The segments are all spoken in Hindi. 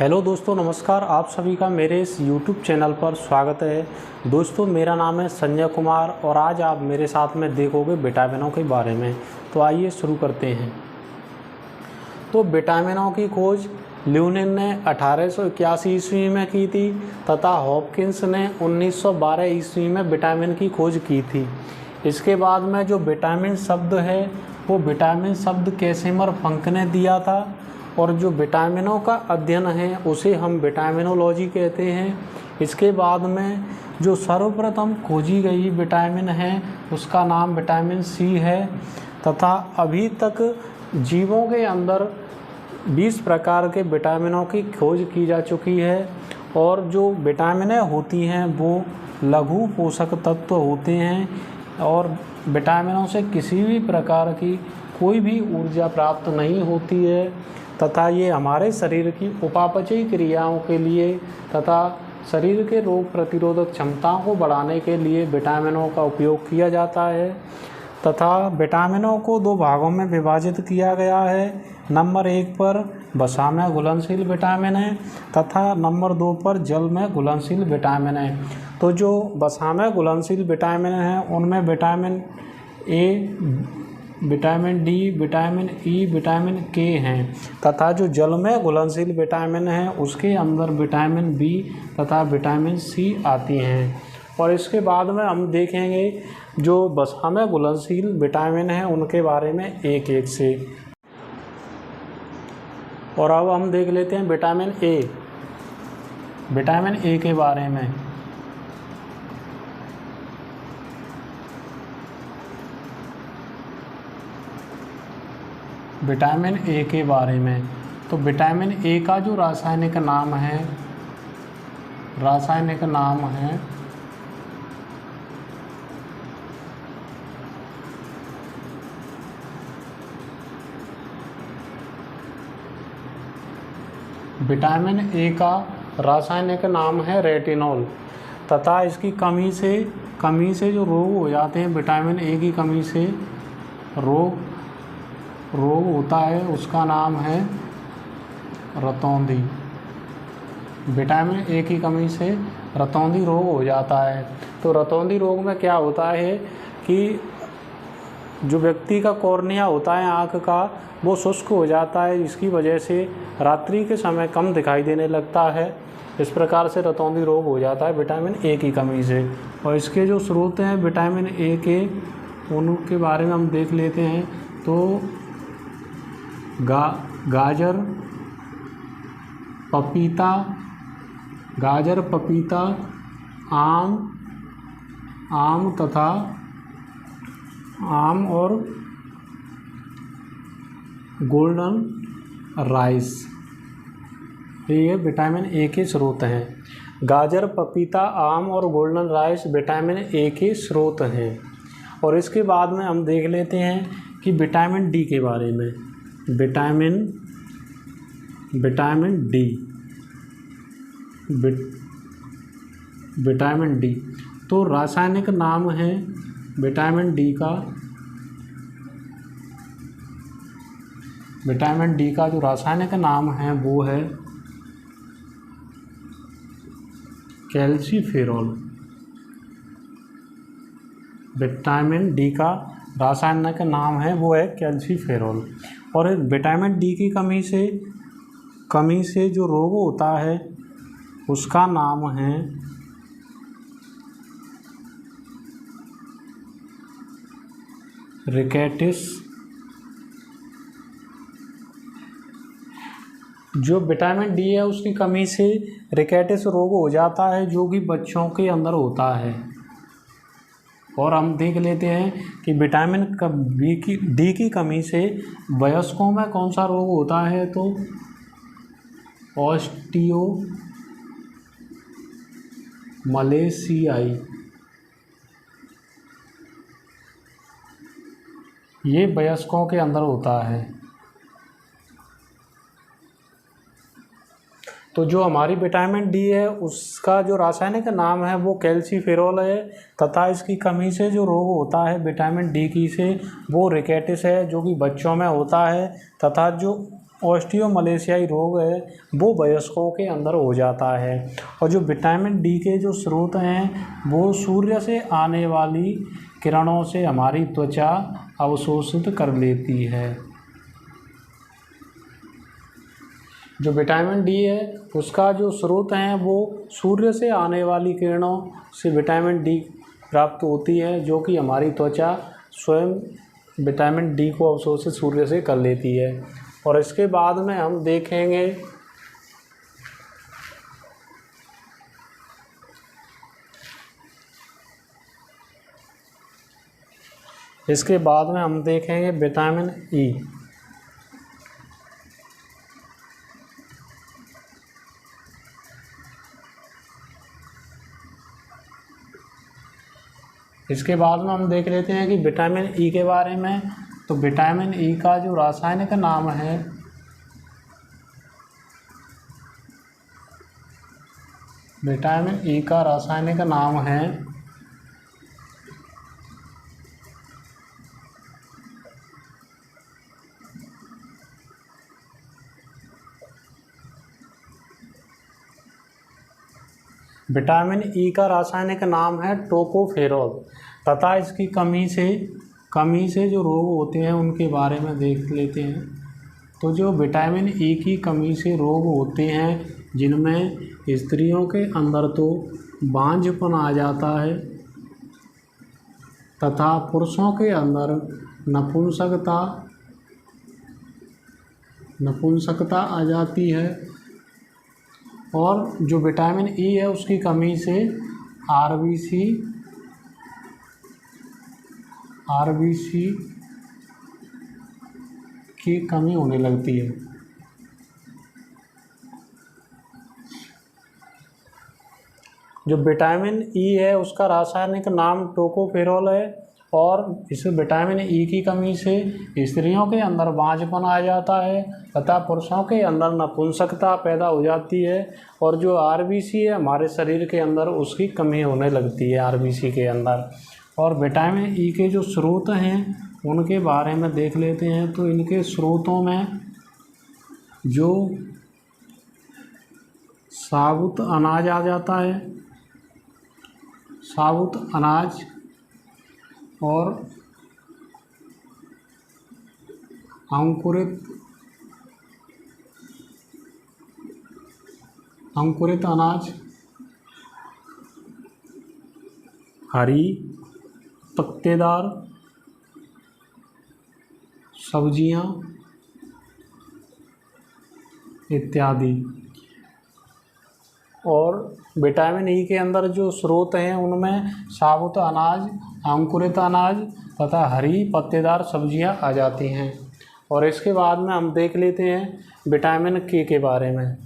हेलो दोस्तों, नमस्कार। आप सभी का मेरे इस YouTube चैनल पर स्वागत है। दोस्तों, मेरा नाम है संजय कुमार और आज आप मेरे साथ में देखोगे विटामिनों के बारे में। तो आइए शुरू करते हैं। तो विटामिनों की खोज ल्यूनेन ने 1881 ईस्वी में की थी तथा हॉपकिंस ने 1912 ईस्वी में विटामिन की खोज की थी। इसके बाद में जो विटामिन शब्द है वो विटामिन शब्द कैसिमर फंक ने दिया था और जो विटामिनों का अध्ययन है उसे हम विटामिनोलॉजी कहते हैं। इसके बाद में जो सर्वप्रथम खोजी गई विटामिन है उसका नाम विटामिन सी है तथा अभी तक जीवों के अंदर 20 प्रकार के विटामिनों की खोज की जा चुकी है और जो विटामिनें होती हैं वो लघु पोषक तत्व होते हैं और विटामिनों से किसी भी प्रकार की कोई भी ऊर्जा प्राप्त नहीं होती है तथा ये हमारे शरीर की उपापचयी क्रियाओं के लिए तथा शरीर के रोग प्रतिरोधक क्षमताओं को बढ़ाने के लिए विटामिनों का उपयोग किया जाता है तथा विटामिनों को दो भागों में विभाजित किया गया है। नंबर 1 पर वसा में घुलनशील विटामिन है तथा नंबर 2 पर जल में घुलनशील विटामिन है। तो जो वसा में घुलनशील विटामिन है उनमें vitamin A, vitamin D, vitamin E, vitamin के हैं तथा जो जल में घुलनशील विटामिन है उसके अंदर विटामिन बी तथा विटामिन सी आती हैं। और इसके बाद में हम देखेंगे जो वसा में घुलनशील विटामिन है उनके बारे में एक एक से। और अब हम देख लेते हैं विटामिन ए के बारे में। विटामिन ए के बारे में तो विटामिन ए का जो रासायनिक नाम है विटामिन ए का रासायनिक नाम है रेटिनॉल तथा इसकी कमी से जो रोग हो जाते हैं, विटामिन ए की कमी से रोग होता है उसका नाम है रतौंधी। विटामिन ए की कमी से रतौंधी रोग हो जाता है। तो रतौंधी रोग में क्या होता है कि जो व्यक्ति का कॉर्निया होता है आँख का वो शुष्क हो जाता है, इसकी वजह से रात्रि के समय कम दिखाई देने लगता है। इस प्रकार से रतौंधी रोग हो जाता है विटामिन ए की कमी से। और इसके जो स्रोत हैं विटामिन ए के उनके बारे में हम देख लेते हैं। तो गाजर, पपीता, आम और गोल्डन राइस, ये विटामिन ए के स्रोत हैं। गाजर, पपीता, आम और गोल्डन राइस विटामिन ए के स्रोत हैं। और इसके बाद में हम देख लेते हैं कि विटामिन डी के बारे में। विटामिन डी तो रासायनिक नाम है विटामिन डी का जो रासायनिक नाम है वो है कैल्सीफेरॉल। विटामिन डी का रासायनिक नाम है वो है कैल्सीफेरॉल। और विटामिन डी की कमी से जो रोग होता है उसका नाम है रिकेटिस। जो विटामिन डी है उसकी कमी से रिकेटिस रोग हो जाता है जो कि बच्चों के अंदर होता है। और हम देख लेते हैं कि विटामिन डी की कमी से वयस्कों में कौन सा रोग होता है, तो ऑस्टियोमलेशियाई, ये वयस्कों के अंदर होता है। तो जो हमारी विटामिन डी है उसका जो रासायनिक नाम है वो कैल्सीफेरॉल है तथा इसकी कमी से जो रोग होता है विटामिन डी की से वो रिकेटिस है जो कि बच्चों में होता है तथा जो ऑस्टियोमलेशियाई रोग है वो वयस्कों के अंदर हो जाता है। और जो विटामिन डी के जो स्रोत हैं वो सूर्य से आने वाली किरणों से हमारी त्वचा अवशोषित कर लेती है। जो विटामिन डी है उसका जो स्रोत हैं वो सूर्य से आने वाली किरणों से विटामिन डी प्राप्त होती है, जो कि हमारी त्वचा स्वयं विटामिन डी को अवशोषित सूर्य से कर लेती है। और इसके बाद में हम देखेंगे विटामिन ई। इसके बाद में हम देख लेते हैं कि विटामिन ई के बारे में। तो विटामिन ई का जो रासायनिक नाम है विटामिन ई का रासायनिक नाम है विटामिन ई का रासायनिक नाम है टोकोफेरोल। तथा इसकी कमी से जो रोग होते हैं उनके बारे में देख लेते हैं। तो जो विटामिन ई की कमी से रोग होते हैं जिनमें स्त्रियों के अंदर तो बांझपन आ जाता है तथा पुरुषों के अंदर नपुंसकता आ जाती है। और जो विटामिन ई है उसकी कमी से आरबीसी की कमी होने लगती है। जो विटामिन ई है उसका रासायनिक नाम टोकोफेरोल है। और इस विटामिन ई की कमी से स्त्रियों के अंदर बांझपन आ जाता है तथा पुरुषों के अंदर नपुंसकता पैदा हो जाती है। और जो आरबीसी है हमारे शरीर के अंदर उसकी कमी होने लगती है आरबीसी के अंदर। और विटामिन ई के जो स्रोत हैं उनके बारे में देख लेते हैं। तो इनके स्रोतों में जो साबुत अनाज आ जाता है, साबुत अनाज और अंकुरित अनाज, हरी पत्तेदार सब्जियां इत्यादि। और विटामिन ई के अंदर जो स्रोत हैं उनमें साबुत अनाज, अंकुरित अनाज तथा हरी पत्तेदार सब्जियां आ जाती हैं। और इसके बाद में हम देख लेते हैं विटामिन के बारे में।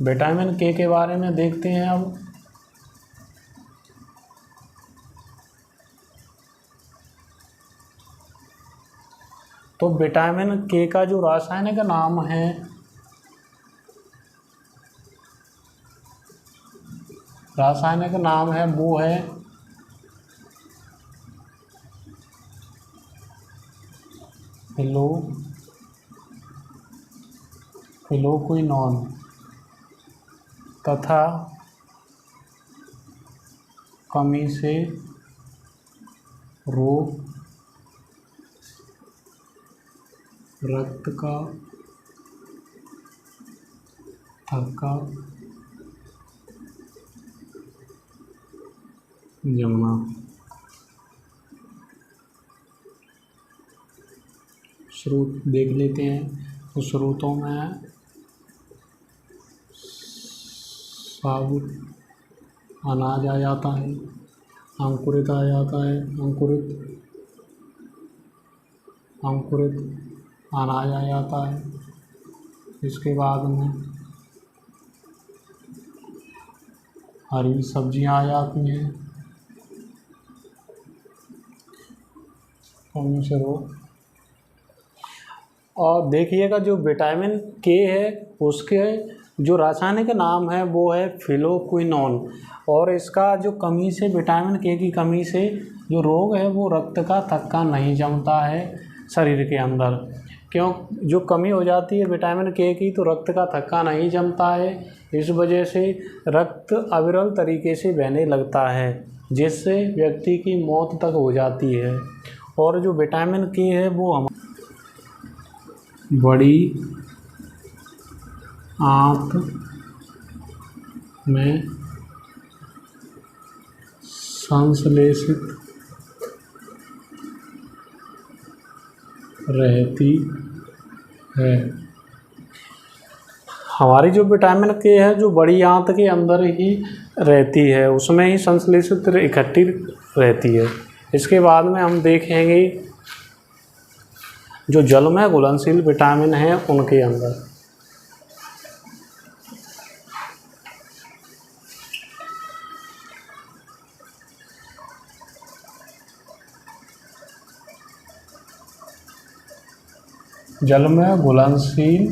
विटामिन के बारे में देखते हैं अब। तो विटामिन के का जो रासायनिक नाम है वो है फिलोक्विनोन तथा कमी से रोग, रक्त का थक्का जमना। स्रोत देख लेते हैं। तो स्रोतों में साबुत अनाज आ जाता है, अंकुरित आ जाता है, अंकुरित अनाज आ जाता है। इसके बाद में हरी सब्जियां आ जाती हैं, कमी से रोग। और देखिएगा जो विटामिन के है उसके जो रासायनिक नाम है वो है फ्लोक्विनोन। और इसका जो कमी से, विटामिन के की कमी से जो रोग है वो रक्त का थक्का नहीं जमता है शरीर के अंदर। क्यों जो कमी हो जाती है विटामिन के की तो रक्त का थक्का नहीं जमता है, इस वजह से रक्त अविरल तरीके से बहने लगता है, जिससे व्यक्ति की मौत तक हो जाती है। और जो विटामिन के है वो हम बड़ी आंत में संश्लेषित रहती है। हमारी जो विटामिन के है जो बड़ी आंत के अंदर ही रहती है, उसमें ही संश्लेषित इकट्ठी रहती है। इसके बाद में हम देखेंगे जो जल में घुलनशील विटामिन है उनके अंदर। जल में घुलनशील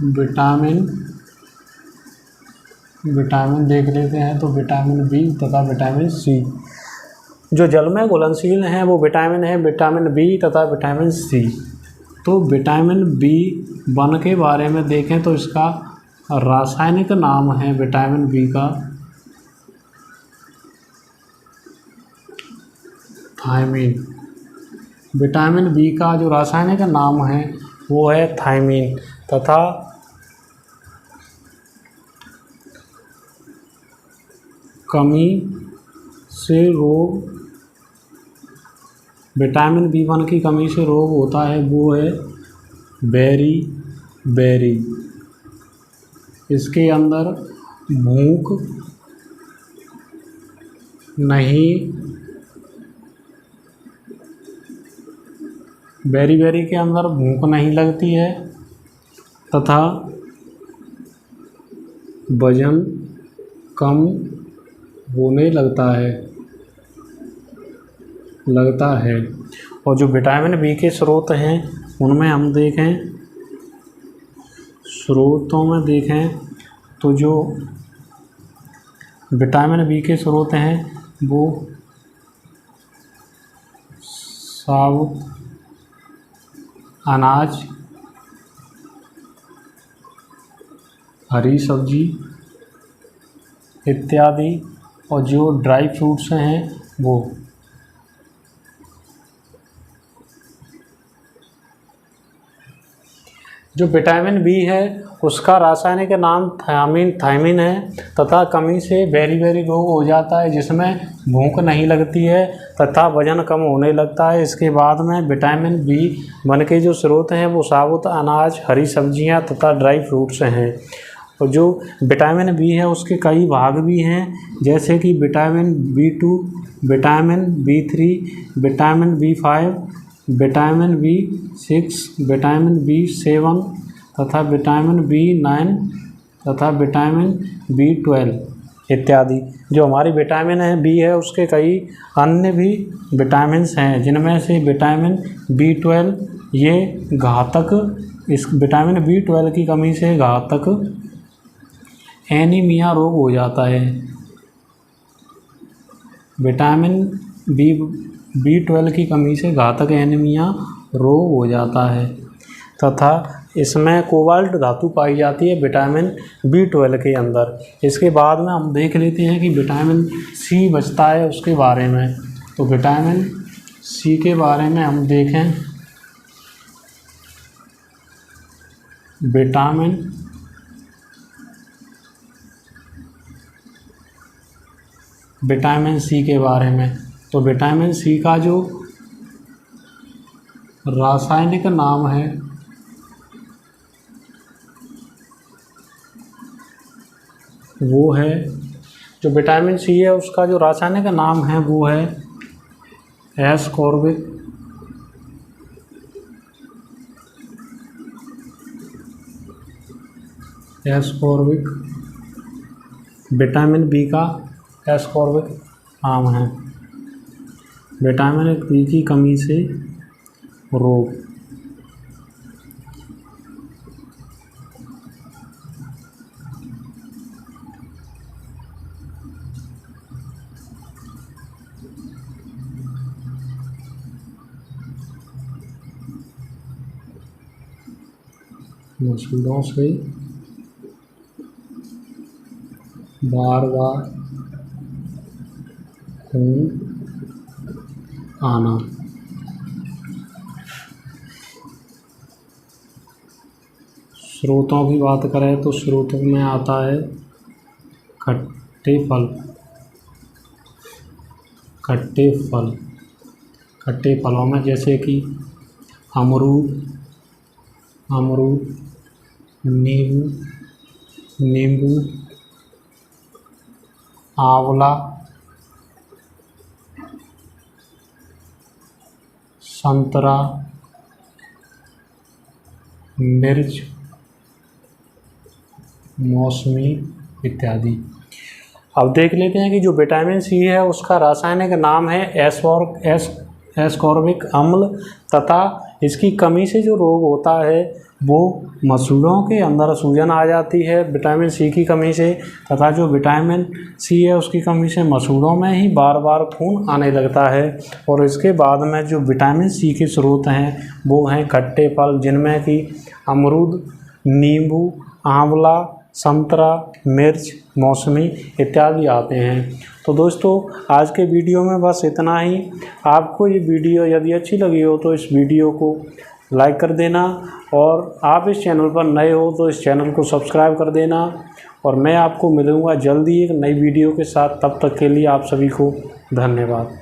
विटामिन देख लेते हैं तो विटामिन बी तथा विटामिन सी। जो जल में घुलनशील हैं वो विटामिन है विटामिन बी तथा विटामिन सी। तो विटामिन बी वन के बारे में देखें तो इसका रासायनिक नाम है विटामिन बी का थायमीन। विटामिन बी का जो रासायनिक नाम है वो है थायमीन। तथा कमी से रोग, विटामिन बी वन की कमी से रोग होता है वो है बेरी। इसके अंदर भूख नहीं, बेरी के अंदर भूख नहीं लगती है तथा वजन कम होने लगता है। और जो विटामिन बी के स्रोत हैं उनमें हम देखें, स्रोतों में देखें तो जो विटामिन बी के स्रोत हैं वो साबुत अनाज, हरी सब्जी इत्यादि, और जो ड्राई फ्रूट्स हैं वो। जो विटामिन बी है उसका रासायनिक नाम थायमीन है तथा कमी से बेरी रोग हो जाता है, जिसमें भूख नहीं लगती है तथा वजन कम होने लगता है। इसके बाद में विटामिन बी वन के जो स्रोत हैं वो साबुत अनाज, हरी सब्जियां तथा ड्राई फ्रूट्स हैं। और जो विटामिन बी है उसके कई भाग भी हैं, जैसे कि vitamin B2, vitamin B3, vitamin B5, vitamin B6, vitamin B7 तथा विटामिन B9 तथा विटामिन B12 इत्यादि। जो हमारी विटामिन है बी है उसके कई अन्य भी विटामिन्स हैं, जिनमें से विटामिन B12 ये घातक, इस विटामिन B12 की कमी से घातक एनीमिया रोग हो जाता है। विटामिन B12 की कमी से घातक एनीमिया रोग हो जाता है तथा इसमें कोबाल्ट धातु पाई जाती है विटामिन B12 के अंदर। इसके बाद में हम देख लेते हैं कि विटामिन सी बचता है उसके बारे में। तो विटामिन सी के बारे में हम देखें, विटामिन सी के बारे में। तो विटामिन सी का जो रासायनिक नाम है वो है, जो विटामिन सी है उसका जो रासायनिक नाम है वो है एस्कॉर्बिक विटामिन बी का एस्कॉर्बिक नाम है। विटामिन बी की कमी से रोग। मसूड़ों से बार बार खून आना। स्रोतों की बात करें तो स्रोतों में आता है खट्टे फल। खट्टे फल, खट्टे फलों में जैसे कि अमरूद, नींबू, आंवला, संतरा, मिर्च, मौसमी इत्यादि। अब देख लेते हैं कि जो विटामिन सी है उसका रासायनिक नाम है एस्कॉर्बिक अम्ल, तथा इसकी कमी से जो रोग होता है वो मसूड़ों के अंदर सूजन आ जाती है विटामिन सी की कमी से, तथा जो विटामिन सी है उसकी कमी से मसूड़ों में ही बार बार खून आने लगता है। और इसके बाद में जो विटामिन सी के स्रोत हैं वो हैं खट्टे फल, जिनमें कि अमरूद, नींबू, आंवला, संतरा, मिर्च, मौसमी इत्यादि आते हैं। तो दोस्तों आज के वीडियो में बस इतना ही। आपको ये वीडियो यदि अच्छी लगी हो तो इस वीडियो को लाइक कर देना, और आप इस चैनल पर नए हो तो इस चैनल को सब्सक्राइब कर देना। और मैं आपको मिलूँगा जल्दी एक नई वीडियो के साथ। तब तक के लिए आप सभी को धन्यवाद।